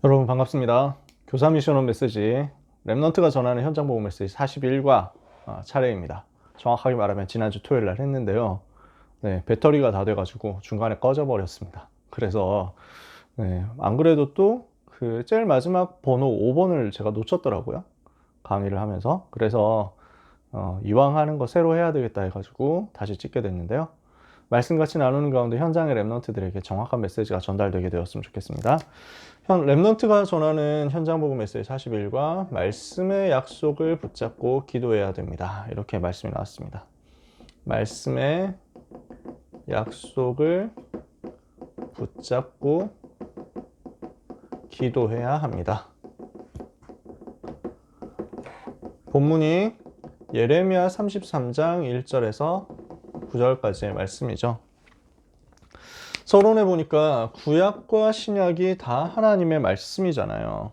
여러분 반갑습니다. 교사 미션온 메시지 랩넌트가 전하는 현장 보고 메시지 41과 차례입니다. 정확하게 말하면 지난주 토요일 날 했는데요. 네, 배터리가 다 돼가지고 중간에 꺼져 버렸습니다. 그래서 안 그래도 또 그 제일 마지막 번호 5번을 제가 놓쳤더라고요. 강의를 하면서. 그래서 이왕 하는 거 새로 해야 되겠다 해가지고 다시 찍게 됐는데요. 말씀 같이 나누는 가운데 현장의 랩넌트들에게 정확한 메시지가 전달되게 되었으면 좋겠습니다. 랩넌트가 전하는 현장 보고 메시지 41과 말씀의 약속을 붙잡고 기도해야 됩니다. 이렇게 말씀이 나왔습니다. 말씀의 약속을 붙잡고 기도해야 합니다. 본문이 예레미야 33장 1절에서 9절까지의 말씀이죠. 서론에 보니까 구약과 신약이 다 하나님의 말씀이잖아요.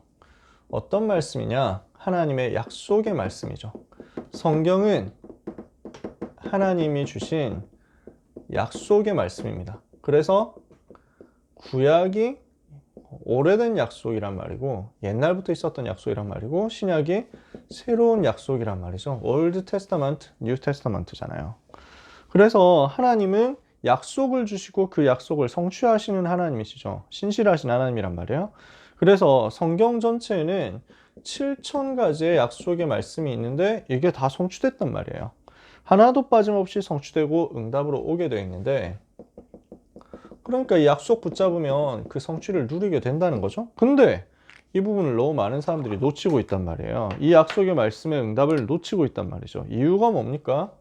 어떤 말씀이냐? 하나님의 약속의 말씀이죠. 성경은 하나님이 주신 약속의 말씀입니다. 그래서 구약이 오래된 약속이란 말이고 옛날부터 있었던 약속이란 말이고 신약이 새로운 약속이란 말이죠. Old Testament, New Testament잖아요. 그래서 하나님은 약속을 주시고 그 약속을 성취하시는 하나님이시죠. 신실하신 하나님이란 말이에요. 그래서 성경 전체에는 7,000가지의 약속의 말씀이 있는데 이게 다 성취됐단 말이에요. 하나도 빠짐없이 성취되고 응답으로 오게 되어 있는데 그러니까 이 약속 붙잡으면 그 성취를 누리게 된다는 거죠. 근데 이 부분을 너무 많은 사람들이 놓치고 있단 말이에요. 이 약속의 말씀의 응답을 놓치고 있단 말이죠. 이유가 뭡니까?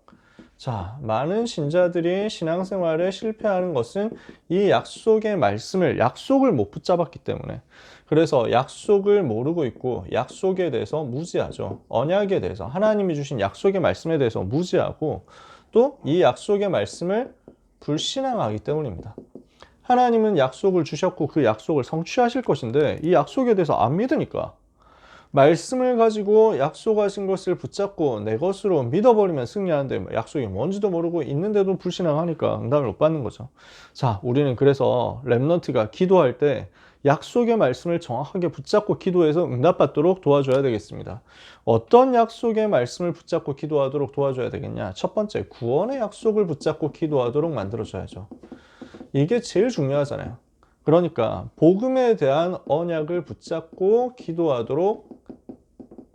자, 많은 신자들이 신앙생활에 실패하는 것은 이 약속의 말씀을, 약속을 못 붙잡았기 때문에. 그래서 약속을 모르고 있고 약속에 대해서 무지하죠. 언약에 대해서, 하나님이 주신 약속의 말씀에 대해서 무지하고 또 이 약속의 말씀을 불신앙하기 때문입니다. 하나님은 약속을 주셨고 그 약속을 성취하실 것인데 이 약속에 대해서 안 믿으니까 말씀을 가지고 약속하신 것을 붙잡고 내 것으로 믿어버리면 승리하는데 약속이 뭔지도 모르고 있는데도 불신앙하니까 응답을 못 받는 거죠. 자, 우리는 그래서 랩넌트가 기도할 때 약속의 말씀을 정확하게 붙잡고 기도해서 응답받도록 도와줘야 되겠습니다. 어떤 약속의 말씀을 붙잡고 기도하도록 도와줘야 되겠냐? 첫 번째, 구원의 약속을 붙잡고 기도하도록 만들어줘야죠. 이게 제일 중요하잖아요. 그러니까 복음에 대한 언약을 붙잡고 기도하도록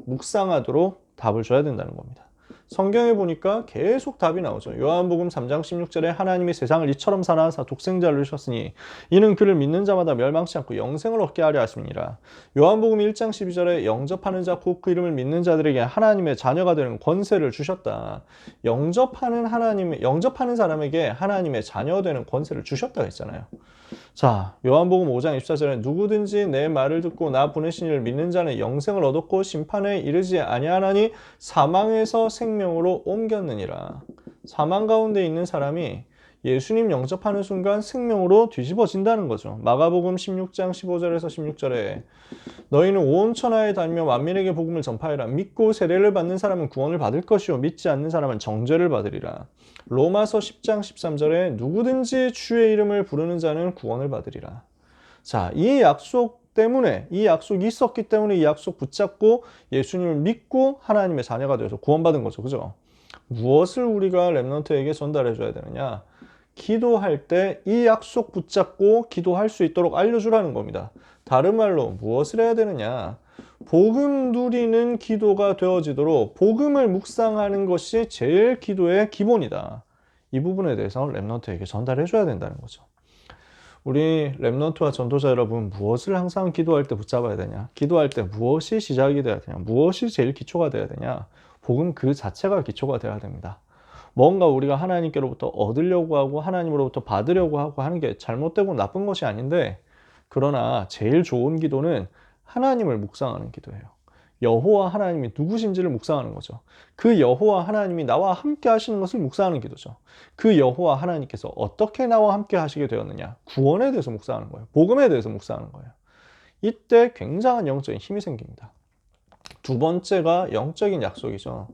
묵상하도록 답을 줘야 된다는 겁니다. 성경에 보니까 계속 답이 나오죠. 요한복음 3장 16절에 하나님이 세상을 이처럼 사랑하사 독생자를 주셨으니 이는 그를 믿는 자마다 멸망치 않고 영생을 얻게 하려 하심이니라. 요한복음 1장 12절에 영접하는 자 곧 그 이름을 믿는 자들에게 하나님의 자녀가 되는 권세를 주셨다. 영접하는 사람에게 하나님의 자녀가 되는 권세를 주셨다고 했잖아요. 자, 요한복음 5장 24절에 누구든지 내 말을 듣고 나 보내신 이를 믿는 자는 영생을 얻었고 심판에 이르지 아니하나니 사망에서 생명으로 옮겼느니라. 사망 가운데 있는 사람이 예수님 영접하는 순간 생명으로 뒤집어진다는 거죠. 마가복음 16장 15절에서 16절에 너희는 온 천하에 다니며 만민에게 복음을 전파하라. 믿고 세례를 받는 사람은 구원을 받을 것이요 믿지 않는 사람은 정죄를 받으리라. 로마서 10장 13절에 누구든지 주의 이름을 부르는 자는 구원을 받으리라. 자, 이 약속 때문에 이 약속이 있었기 때문에 이 약속 붙잡고 예수님을 믿고 하나님의 자녀가 되어서 구원받은 거죠. 그죠? 무엇을 우리가 랩넌트에게 전달해 줘야 되느냐? 기도할 때 이 약속 붙잡고 기도할 수 있도록 알려주라는 겁니다. 다른 말로 무엇을 해야 되느냐? 복음 누리는 기도가 되어지도록 복음을 묵상하는 것이 제일 기도의 기본이다. 이 부분에 대해서 랩넌트에게 전달해 줘야 된다는 거죠. 우리 랩넌트와 전도자 여러분, 무엇을 항상 기도할 때 붙잡아야 되냐? 기도할 때 무엇이 시작이 돼야 되냐? 무엇이 제일 기초가 돼야 되냐? 복음 그 자체가 기초가 돼야 됩니다. 뭔가 우리가 하나님께로부터 얻으려고 하고 하나님으로부터 받으려고 하고 하는 게 잘못되고 나쁜 것이 아닌데, 그러나 제일 좋은 기도는 하나님을 묵상하는 기도예요. 여호와 하나님이 누구신지를 묵상하는 거죠. 그 여호와 하나님이 나와 함께 하시는 것을 묵상하는 기도죠. 그 여호와 하나님께서 어떻게 나와 함께 하시게 되었느냐? 구원에 대해서 묵상하는 거예요. 복음에 대해서 묵상하는 거예요. 이때 굉장한 영적인 힘이 생깁니다. 두 번째가 영적인 약속이죠.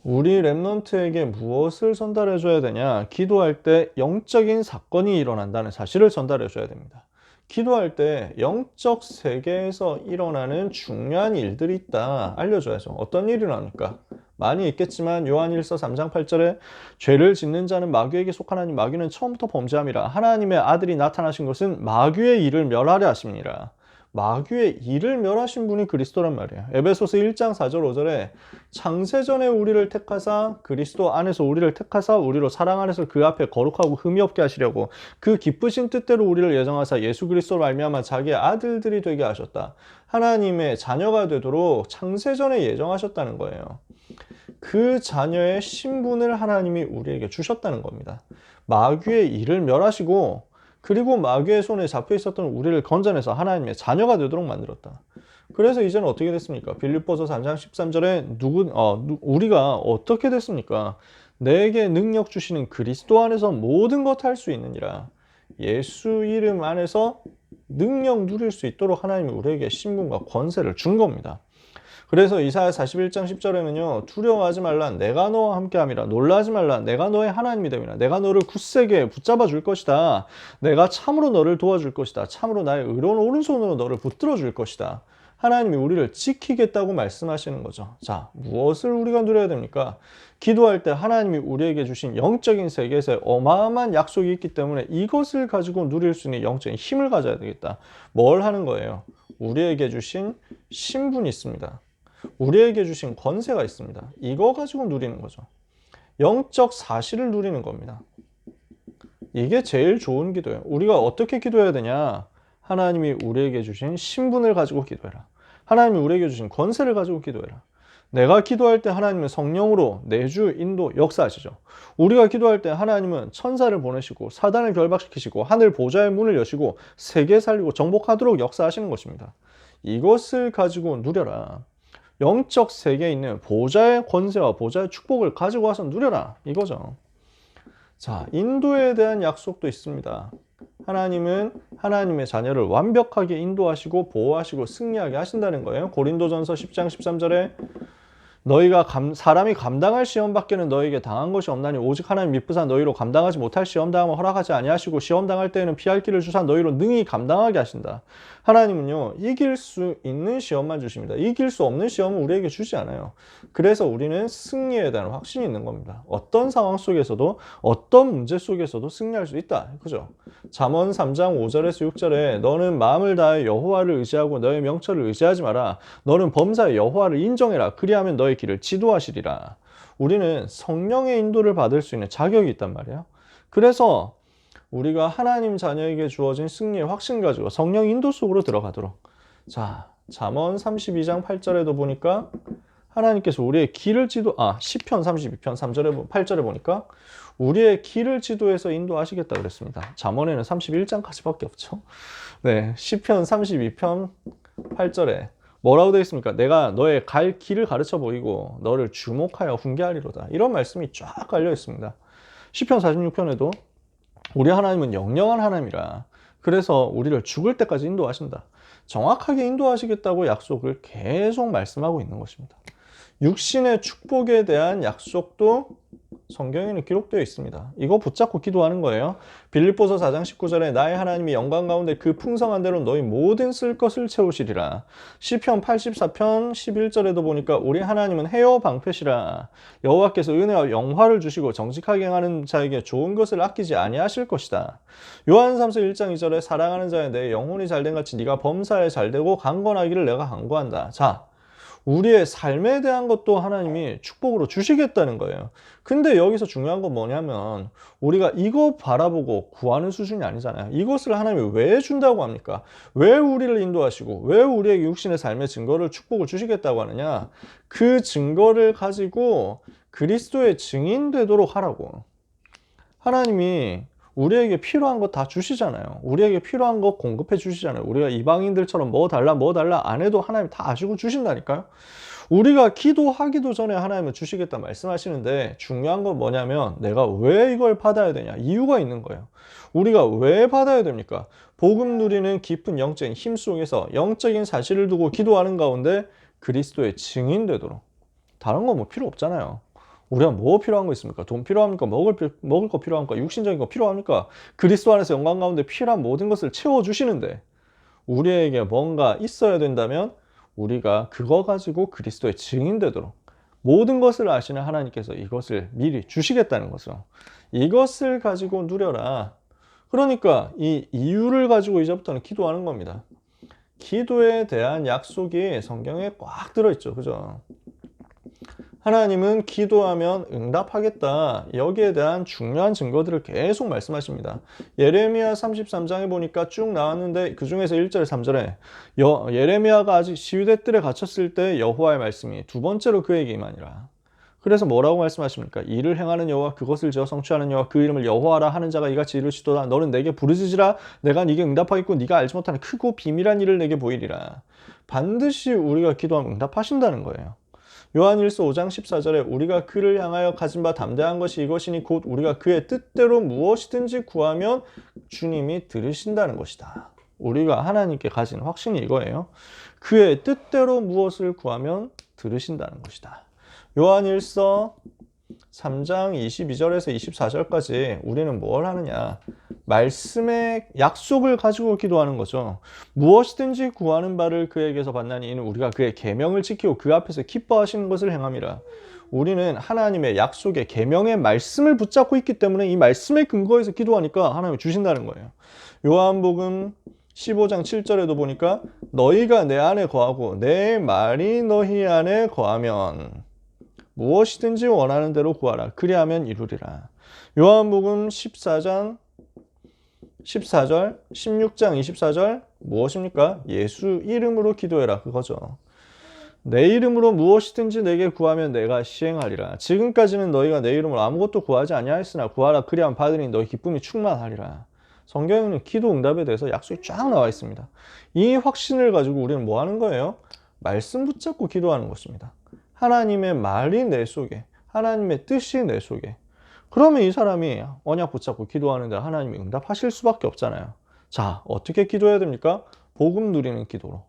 우리 랩넌트에게 무엇을 전달해 줘야 되냐? 기도할 때 영적인 사건이 일어난다는 사실을 전달해 줘야 됩니다. 기도할 때 영적 세계에서 일어나는 중요한 일들이 있다. 알려줘야죠. 어떤 일이 나옵니까? 많이 있겠지만 요한일서 3장 8절에 죄를 짓는 자는 마귀에게 속하나니 마귀는 처음부터 범죄함이라. 하나님의 아들이 나타나신 것은 마귀의 일을 멸하려 하심이라. 마귀의 일을 멸하신 분이 그리스도란 말이에요. 에베소서 1장 4절 5절에 창세전에 우리를 택하사 그리스도 안에서 우리를 택하사 우리로 사랑 안에서 그 앞에 거룩하고 흠이 없게 하시려고 그 기쁘신 뜻대로 우리를 예정하사 예수 그리스도로 말미암아 자기의 아들들이 되게 하셨다. 하나님의 자녀가 되도록 창세전에 예정하셨다는 거예요. 그 자녀의 신분을 하나님이 우리에게 주셨다는 겁니다. 마귀의 일을 멸하시고 그리고 마귀의 손에 잡혀 있었던 우리를 건져내서 하나님의 자녀가 되도록 만들었다. 그래서 이제는 어떻게 됐습니까? 빌립보서 3장 13절에 우리가 어떻게 됐습니까? 내게 능력 주시는 그리스도 안에서 모든 것 할 수 있느니라. 예수 이름 안에서 능력 누릴 수 있도록 하나님이 우리에게 신분과 권세를 준 겁니다. 그래서 이사야 41장 10절에는요. 두려워하지 말라 내가 너와 함께함이라. 놀라지 말라 내가 너의 하나님이 됨이라. 내가 너를 굳세게 붙잡아 줄 것이다. 내가 참으로 너를 도와줄 것이다. 참으로 나의 의로운 오른손으로 너를 붙들어 줄 것이다. 하나님이 우리를 지키겠다고 말씀하시는 거죠. 자, 무엇을 우리가 누려야 됩니까? 기도할 때 하나님이 우리에게 주신 영적인 세계에서 어마어마한 약속이 있기 때문에 이것을 가지고 누릴 수 있는 영적인 힘을 가져야 되겠다. 뭘 하는 거예요? 우리에게 주신 신분이 있습니다. 우리에게 주신 권세가 있습니다. 이거 가지고 누리는 거죠. 영적 사실을 누리는 겁니다. 이게 제일 좋은 기도예요. 우리가 어떻게 기도해야 되냐? 하나님이 우리에게 주신 신분을 가지고 기도해라. 하나님이 우리에게 주신 권세를 가지고 기도해라. 내가 기도할 때 하나님은 성령으로 내주 인도 역사하시죠. 우리가 기도할 때 하나님은 천사를 보내시고 사단을 결박시키시고 하늘 보좌의 문을 여시고 세계 살리고 정복하도록 역사하시는 것입니다. 이것을 가지고 누려라. 영적 세계에 있는 보좌의 권세와 보좌의 축복을 가지고 와서 누려라. 이거죠. 자, 인도에 대한 약속도 있습니다. 하나님은 하나님의 자녀를 완벽하게 인도하시고 보호하시고 승리하게 하신다는 거예요. 고린도전서 10장 13절에 너희가 사람이 감당할 시험 밖에는 너희에게 당한 것이 없나니 오직 하나님 미쁘사 너희로 감당하지 못할 시험 당함을 허락하지 아니하시고 시험 당할 때에는 피할 길을 주사 너희로 능히 감당하게 하신다. 하나님은요 이길 수 있는 시험만 주십니다. 이길 수 없는 시험은 우리에게 주지 않아요. 그래서 우리는 승리에 대한 확신이 있는 겁니다. 어떤 상황 속에서도 어떤 문제 속에서도 승리할 수 있다. 그죠? 잠언 3장 5절에서 6절에 너는 마음을 다해 여호와를 의지하고 너의 명철을 의지하지 마라. 너는 범사에 여호와를 인정해라. 그리하면 너의 길을 지도하시리라. 우리는 성령의 인도를 받을 수 있는 자격이 있단 말이에요. 그래서 우리가 하나님 자녀에게 주어진 승리의 확신 가지고 성령 인도 속으로 들어가도록. 자, 잠언 32장 8절에도 보니까 하나님께서 우리의 길을 시편 32편 8절에 보니까 우리의 길을 지도해서 인도하시겠다 그랬습니다. 잠언에는 31장까지밖에 없죠. 네, 시편 32편 8절에 뭐라고 되어 있습니까? 내가 너의 갈 길을 가르쳐 보이고 너를 주목하여 훈계하리로다. 이런 말씀이 쫙 깔려 있습니다. 시편 46편에도 우리 하나님은 영영한 하나님이라. 그래서 우리를 죽을 때까지 인도하신다. 정확하게 인도하시겠다고 약속을 계속 말씀하고 있는 것입니다. 육신의 축복에 대한 약속도 성경에는 기록되어 있습니다. 이거 붙잡고 기도하는 거예요. 빌립보서 4장 19절에 나의 하나님이 영광 가운데 그 풍성한 대로 너희 모든 쓸 것을 채우시리라. 시편 84편 11절에도 보니까 우리 하나님은 해요 방패시라. 여호와께서 은혜와 영화를 주시고 정직하게 행하는 자에게 좋은 것을 아끼지 아니하실 것이다. 요한삼서 1장 2절에 사랑하는 자여 내 영혼이 잘된 같이 네가 범사에 잘되고 강건하기를 내가 간구한다. 자, 우리의 삶에 대한 것도 하나님이 축복으로 주시겠다는 거예요. 근데 여기서 중요한 건 뭐냐면 우리가 이거 바라보고 구하는 수준이 아니잖아요. 이것을 하나님이 왜 준다고 합니까? 왜 우리를 인도하시고 왜 우리에게 육신의 삶의 증거를 축복을 주시겠다고 하느냐? 그 증거를 가지고 그리스도의 증인 되도록 하라고. 하나님이 우리에게 필요한 거 다 주시잖아요. 우리에게 필요한 거 공급해 주시잖아요. 우리가 이방인들처럼 뭐 달라 안 해도 하나님 다 아시고 주신다니까요. 우리가 기도하기도 전에 하나님은 주시겠다 말씀하시는데 중요한 건 뭐냐면 내가 왜 이걸 받아야 되냐? 이유가 있는 거예요. 우리가 왜 받아야 됩니까? 복음 누리는 깊은 영적인 힘 속에서 영적인 사실을 두고 기도하는 가운데 그리스도의 증인 되도록. 다른 거 뭐 필요 없잖아요. 우리가 뭐 필요한 거 있습니까? 돈 필요합니까? 먹을 거 필요합니까? 육신적인 거 필요합니까? 그리스도 안에서 영광 가운데 필요한 모든 것을 채워주시는데 우리에게 뭔가 있어야 된다면 우리가 그거 가지고 그리스도의 증인되도록 모든 것을 아시는 하나님께서 이것을 미리 주시겠다는 거죠. 이것을 가지고 누려라. 그러니까 이 이유를 가지고 이제부터는 기도하는 겁니다. 기도에 대한 약속이 성경에 꽉 들어있죠. 그죠? 하나님은 기도하면 응답하겠다. 여기에 대한 중요한 증거들을 계속 말씀하십니다. 예레미야 33장에 보니까 쭉 나왔는데 그 중에서 1절 3절에 예레미야가 아직 시위대 뜰에 갇혔을 때 여호와의 말씀이 두 번째로 그에게 임하니라. 그래서 뭐라고 말씀하십니까? 이를 행하는 여호와 그것을 지어 성취하는 여호와 그 이름을 여호와라 하는 자가 이같이 이르시도다. 너는 내게 부르짖으라. 내가 네게 응답하겠고 네가 알지 못하는 크고 비밀한 일을 내게 보이리라. 반드시 우리가 기도하면 응답하신다는 거예요. 요한일서 5장 14절에 우리가 그를 향하여 가진 바 담대한 것이 이것이니 곧 우리가 그의 뜻대로 무엇이든지 구하면 주님이 들으신다는 것이다. 우리가 하나님께 가진 확신이 이거예요. 그의 뜻대로 무엇을 구하면 들으신다는 것이다. 요한일서 3장 22절에서 24절까지 우리는 뭘 하느냐? 말씀의 약속을 가지고 기도하는 거죠. 무엇이든지 구하는 바를 그에게서 받나니 이는 우리가 그의 계명을 지키고 그 앞에서 기뻐하시는 것을 행함이라. 우리는 하나님의 약속의 계명의 말씀을 붙잡고 있기 때문에 이 말씀의 근거에서 기도하니까 하나님이 주신다는 거예요. 요한복음 15장 7절에도 보니까 너희가 내 안에 거하고 내 말이 너희 안에 거하면 무엇이든지 원하는 대로 구하라. 그리하면 이루리라. 요한복음 14장 14절, 16장 24절 무엇입니까? 예수 이름으로 기도해라. 그거죠. 내 이름으로 무엇이든지 내게 구하면 내가 시행하리라. 지금까지는 너희가 내 이름으로 아무것도 구하지 아니하였으나 구하라. 그리하면 받으니 너희 기쁨이 충만하리라. 성경에는 기도 응답에 대해서 약속이 쫙 나와 있습니다. 이 확신을 가지고 우리는 뭐 하는 거예요? 말씀 붙잡고 기도하는 것입니다. 하나님의 말이 내 속에, 하나님의 뜻이 내 속에. 그러면 이 사람이 언약 붙잡고 기도하는데 하나님이 응답하실 수밖에 없잖아요. 자, 어떻게 기도해야 됩니까? 복음 누리는 기도로.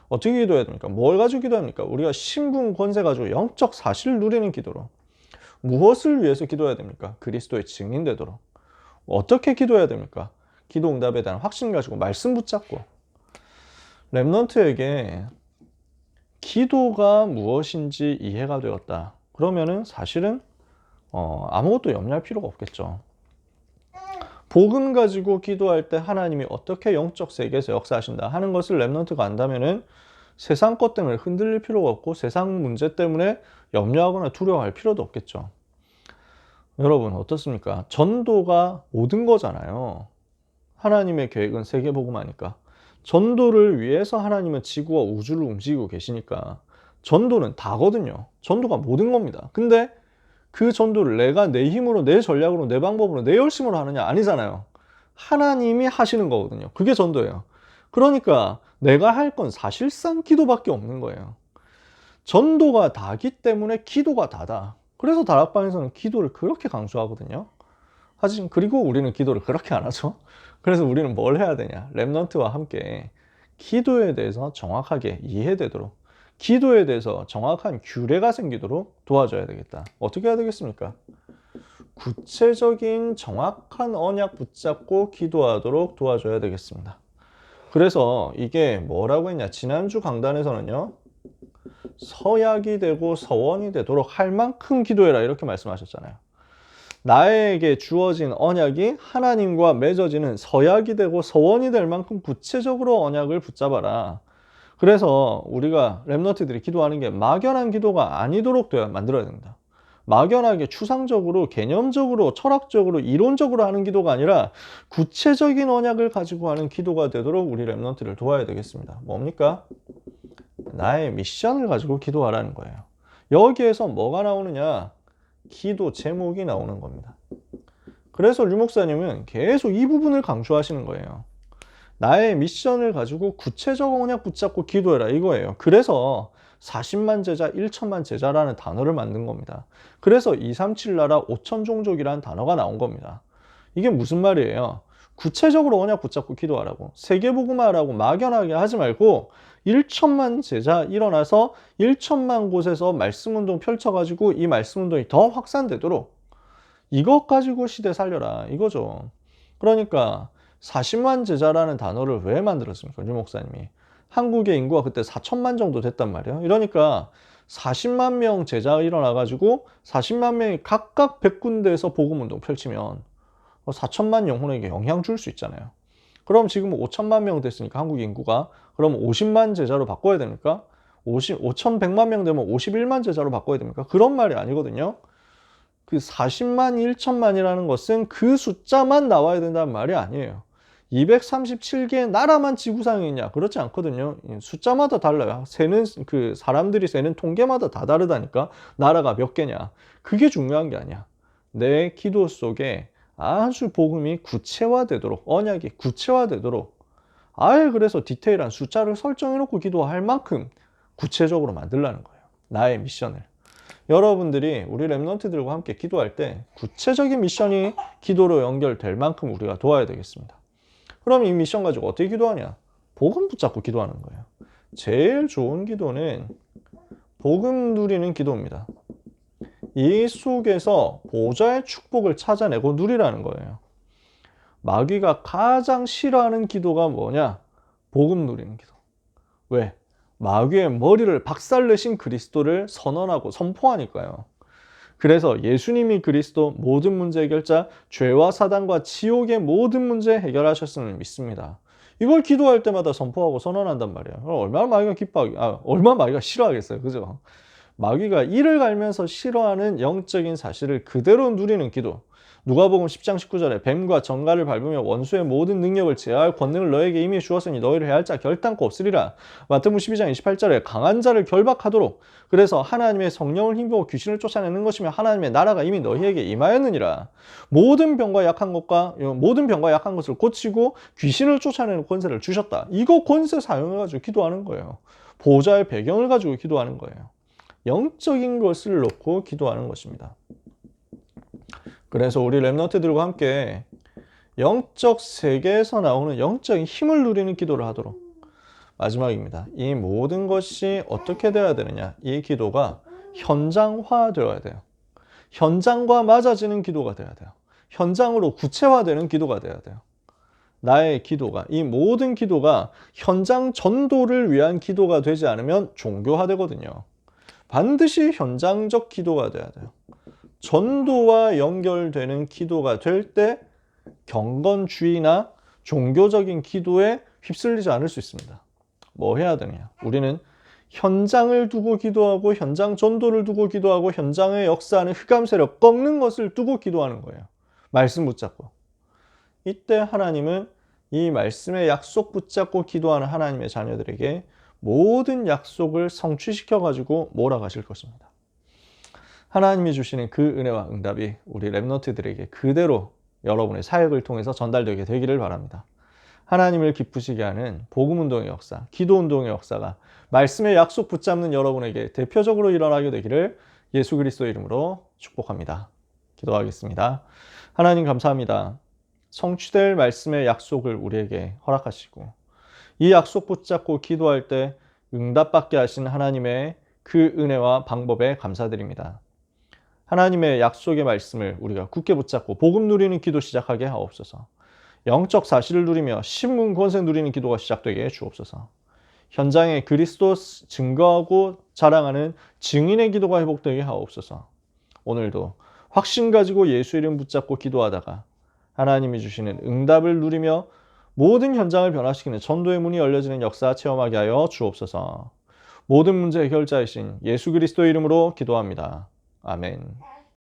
어떻게 기도해야 됩니까? 뭘 가지고 기도합니까? 우리가 신분 권세 가지고 영적 사실을 누리는 기도로. 무엇을 위해서 기도해야 됩니까? 그리스도의 증인되도록. 어떻게 기도해야 됩니까? 기도 응답에 대한 확신 가지고 말씀 붙잡고. 렘넌트에게 기도가 무엇인지 이해가 되었다. 그러면은 사실은 아무것도 염려할 필요가 없겠죠. 복음 가지고 기도할 때 하나님이 어떻게 영적 세계에서 역사하신다 하는 것을 렘넌트가 안다면은 세상 것 때문에 흔들릴 필요가 없고 세상 문제 때문에 염려하거나 두려워할 필요도 없겠죠. 여러분 어떻습니까? 전도가 모든 거잖아요. 하나님의 계획은 세계복음하니까. 전도를 위해서 하나님은 지구와 우주를 움직이고 계시니까 전도는 다거든요. 전도가 모든 겁니다. 근데 그 전도를 내가 내 힘으로, 내 전략으로, 내 방법으로, 내 열심으로 하느냐? 아니잖아요. 하나님이 하시는 거거든요. 그게 전도예요. 그러니까 내가 할 건 사실상 기도밖에 없는 거예요. 전도가 다기 때문에 기도가 다다. 그래서 다락방에서는 기도를 그렇게 강조하거든요. 하지만 그리고 우리는 기도를 그렇게 안 하죠. 그래서 우리는 뭘 해야 되냐? 렘넌트와 함께 기도에 대해서 정확하게 이해되도록, 기도에 대해서 정확한 규례가 생기도록 도와줘야 되겠다. 어떻게 해야 되겠습니까? 구체적인 정확한 언약 붙잡고 기도하도록 도와줘야 되겠습니다. 그래서 이게 뭐라고 했냐? 지난주 강단에서는요, 서약이 되고 서원이 되도록 할 만큼 기도해라 이렇게 말씀하셨잖아요. 나에게 주어진 언약이 하나님과 맺어지는 서약이 되고 서원이 될 만큼 구체적으로 언약을 붙잡아라. 그래서 우리가 렘넌트들이 기도하는 게 막연한 기도가 아니도록 만들어야 됩니다. 막연하게 추상적으로, 개념적으로, 철학적으로, 이론적으로 하는 기도가 아니라 구체적인 언약을 가지고 하는 기도가 되도록 우리 렘넌트를 도와야 되겠습니다. 뭡니까? 나의 미션을 가지고 기도하라는 거예요. 여기에서 뭐가 나오느냐? 기도 제목이 나오는 겁니다. 그래서 류 목사님은 계속 이 부분을 강조하시는 거예요. 나의 미션을 가지고 구체적 언약 붙잡고 기도해라 이거예요. 그래서 40만 제자, 1천만 제자라는 단어를 만든 겁니다. 그래서 237 나라 5천 종족이라는 단어가 나온 겁니다. 이게 무슨 말이에요? 구체적으로 언약 붙잡고 기도하라고, 세계복음화라고 막연하게 하지 말고 1천만 제자 일어나서 1천만 곳에서 말씀운동 펼쳐가지고 이 말씀운동이 더 확산되도록 이것 가지고 시대 살려라 이거죠. 그러니까 40만 제자라는 단어를 왜 만들었습니까? 류 목사님이. 한국의 인구가 그때 4천만 정도 됐단 말이에요. 이러니까 40만 명 제자가 일어나가지고 40만 명이 각각 100군데에서 복음운동 펼치면 4천만 영혼에게 영향 줄 수 있잖아요. 그럼 지금 5천만 명 됐으니까 한국 인구가 그럼 50만 제자로 바꿔야 됩니까? 5,100만 명 되면 51만 제자로 바꿔야 됩니까? 그런 말이 아니거든요. 그 40만 1천만이라는 것은 그 숫자만 나와야 된다는 말이 아니에요. 237개의 나라만 지구상에 있냐? 그렇지 않거든요. 숫자마다 달라요. 세는 그 사람들이 세는 통계마다 다 다르다니까. 나라가 몇 개냐? 그게 중요한 게 아니야. 내 기도 속에 아주 복음이 구체화되도록, 언약이 구체화되도록 아예 그래서 디테일한 숫자를 설정해 놓고 기도할 만큼 구체적으로 만들라는 거예요. 나의 미션을. 여러분들이 우리 랩런트들과 함께 기도할 때 구체적인 미션이 기도로 연결될 만큼 우리가 도와야 되겠습니다. 그럼 이 미션 가지고 어떻게 기도하냐? 복음 붙잡고 기도하는 거예요. 제일 좋은 기도는 복음 누리는 기도입니다. 이 속에서 보좌의 축복을 찾아내고 누리라는 거예요. 마귀가 가장 싫어하는 기도가 뭐냐? 복음 누리는 기도. 왜? 마귀의 머리를 박살내신 그리스도를 선언하고 선포하니까요. 그래서 예수님이 그리스도 모든 문제 해결자, 죄와 사단과 지옥의 모든 문제 해결하셨음을 믿습니다. 이걸 기도할 때마다 선포하고 선언한단 말이에요. 얼마나 마귀가 얼마나 마귀가 싫어하겠어요. 그죠? 마귀가 이를 갈면서 싫어하는 영적인 사실을 그대로 누리는 기도. 누가복음 10장 19절에 뱀과 정갈을 밟으며 원수의 모든 능력을 제어할 권능을 너에게 이미 주었으니 너희를 해할 자 결단코 없으리라. 마태복음 12장 28절에 강한 자를 결박하도록 그래서 하나님의 성령을 힘입어 귀신을 쫓아내는 것이며 하나님의 나라가 이미 너희에게 임하였느니라. 모든 병과 약한 것을 고치고 귀신을 쫓아내는 권세를 주셨다. 이거 권세 사용해가지고 기도하는 거예요. 보좌의 배경을 가지고 기도하는 거예요. 영적인 것을 놓고 기도하는 것입니다. 그래서 우리 랩런트들과 함께 영적 세계에서 나오는 영적인 힘을 누리는 기도를 하도록. 마지막입니다. 이 모든 것이 어떻게 되어야 되느냐? 이 기도가 현장화되어야 돼요. 현장과 맞아지는 기도가 되어야 돼요. 현장으로 구체화되는 기도가 되어야 돼요. 나의 기도가, 이 모든 기도가 현장 전도를 위한 기도가 되지 않으면 종교화되거든요. 반드시 현장적 기도가 돼야 돼요. 전도와 연결되는 기도가 될 때 경건주의나 종교적인 기도에 휩쓸리지 않을 수 있습니다. 뭐 해야 되느냐? 우리는 현장을 두고 기도하고 현장 전도를 두고 기도하고 현장의 역사하는 흑암 세력 꺾는 것을 두고 기도하는 거예요. 말씀 붙잡고. 이때 하나님은 이 말씀의 약속 붙잡고 기도하는 하나님의 자녀들에게 모든 약속을 성취시켜가지고 몰아가실 것입니다. 하나님이 주시는 그 은혜와 응답이 우리 랩런트들에게 그대로 여러분의 사역을 통해서 전달되게 되기를 바랍니다. 하나님을 기쁘시게 하는 복음운동의 역사, 기도운동의 역사가 말씀의 약속 붙잡는 여러분에게 대표적으로 일어나게 되기를 예수 그리스도의 이름으로 축복합니다. 기도하겠습니다. 하나님 감사합니다. 성취될 말씀의 약속을 우리에게 허락하시고 이 약속 붙잡고 기도할 때 응답받게 하신 하나님의 그 은혜와 방법에 감사드립니다. 하나님의 약속의 말씀을 우리가 굳게 붙잡고 복음 누리는 기도 시작하게 하옵소서. 영적 사실을 누리며 신문 권세 누리는 기도가 시작되게 해 주옵소서. 현장에 그리스도 증거하고 자랑하는 증인의 기도가 회복되게 하옵소서. 오늘도 확신 가지고 예수 이름 붙잡고 기도하다가 하나님이 주시는 응답을 누리며 모든 현장을 변화시키는 전도의 문이 열려지는 역사 체험하게 하여 주옵소서. 모든 문제 해결자이신 예수 그리스도의 이름으로 기도합니다. 아멘.